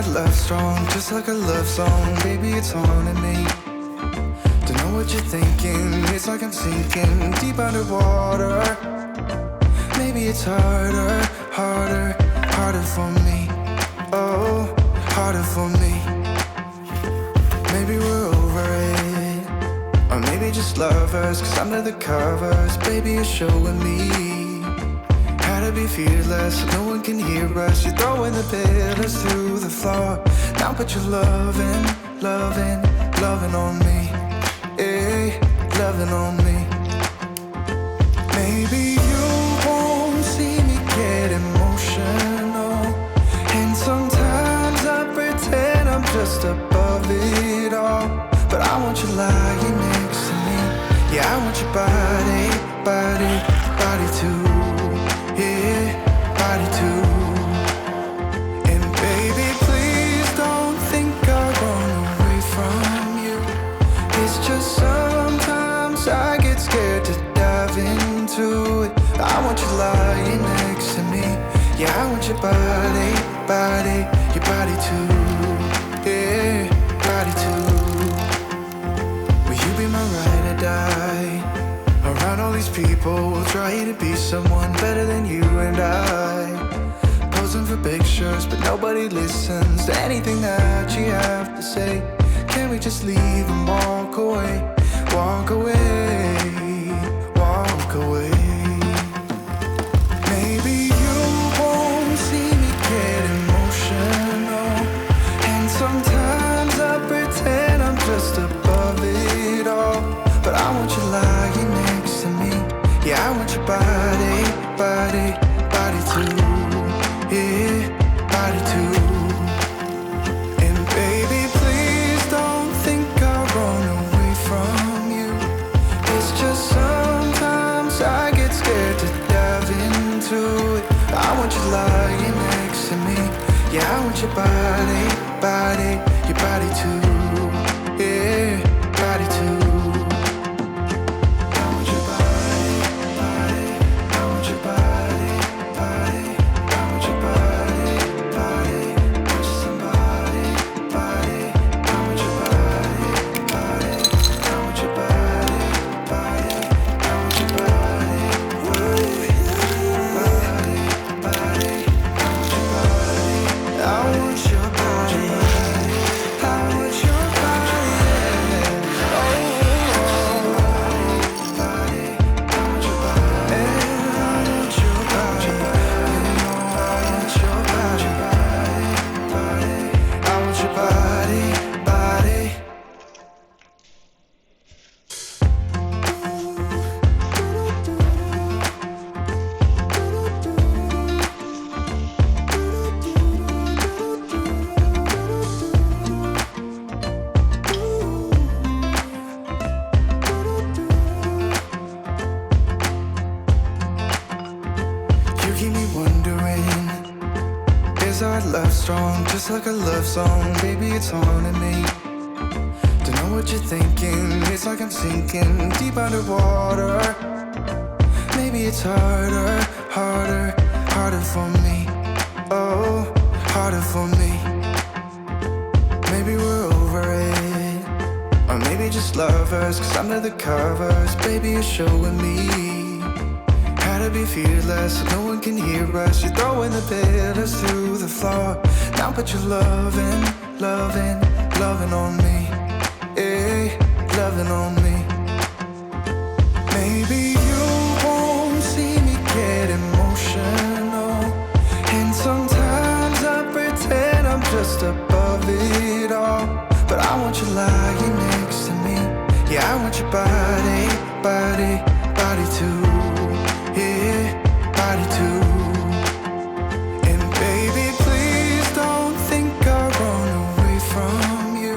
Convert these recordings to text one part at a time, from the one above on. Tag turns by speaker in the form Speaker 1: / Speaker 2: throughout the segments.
Speaker 1: our love strong, just like a love song. Baby, it's haunting me. Don't know what you're thinking. It's like I'm sinking deep underwater. Maybe it's harder, harder, harder for me. Oh, harder for me. Maybe we're over it, or maybe just lovers. Cause under the covers, baby, you're showing me how to be fearless so no one can hear us. You're throwing the pillars through the floor. Now put your loving, loving, loving on me. Hey, loving on me. Maybe you won't see me get emotional, and sometimes I pretend I'm just above it all. But I want you lying next to me. Yeah, I want your body, body, body too. Yeah, body too. And baby, please don't think I'll run away from you. It's just sometimes I get scared to dive into it. I want you lying next to me. Yeah, I want your body, body, your body too. Yeah, body too. Will you be my ride or die? Around all these people, we'll try to be someone better than you and I. Posing for pictures, but nobody listens to anything that you have to say. Can't we just leave and walk away? Walk away, walk away. Maybe you won't see me get emotional, and sometimes I pretend I'm just above it all. But I want you lying next to me. Yeah, I want your body, body, body too. Yeah, body too. And baby, please don't think I'll run away from you. It's just sometimes I get scared to dive into it. I want you lying next to me. Yeah, I want your body, body, your body too. Yeah, body too. Just like a love song, baby, it's haunting me. Don't know what you're thinking. It's like I'm sinking deep underwater. Maybe it's harder, harder, harder for me. Oh, harder for me. Maybe we're over it, or maybe just lovers. Cause under the covers, baby, you're showing me how to be fearless so no one can hear us. You're throwing the pillars through the floor. Now put your loving, loving, loving on me. Hey, loving on me. Maybe you won't see me get emotional, and sometimes I pretend I'm just above it all. But I want you lying next to me. Yeah, I want your body, body, body too. Yeah, body too. And baby, please don't think I'll run away from you.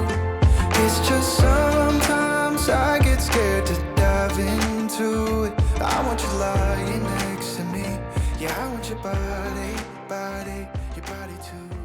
Speaker 1: It's just sometimes I get scared to dive into it. I want you lying next to me. Yeah, I want your body, body, your body too.